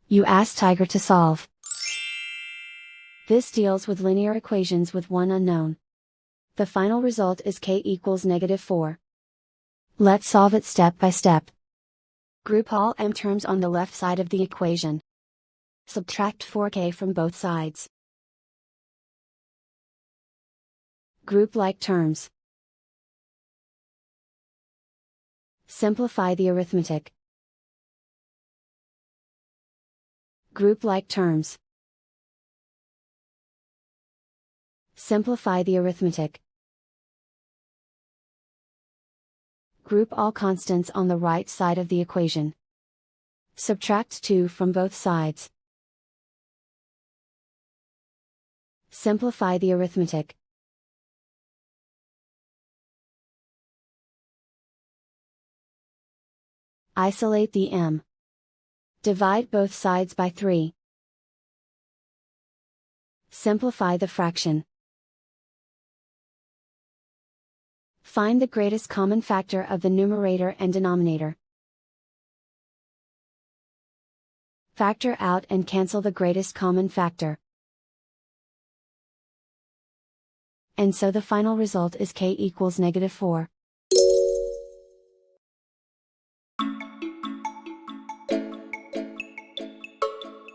You ask Tiger to solve. This deals with linear equations with one unknown. The final result is k equals -4. Let's solve it step by step. Group all m terms on the left side of the equation. Subtract 4k from both sides. Group like terms. Simplify the arithmetic. Group like terms. Simplify the arithmetic. Group all constants on the right side of the equation. Subtract 2 from both sides. Simplify the arithmetic. Isolate the m. Divide both sides by 3. Simplify the fraction. Find the greatest common factor of the numerator and denominator. Factor out and cancel the greatest common factor. And so the final result is k equals -4.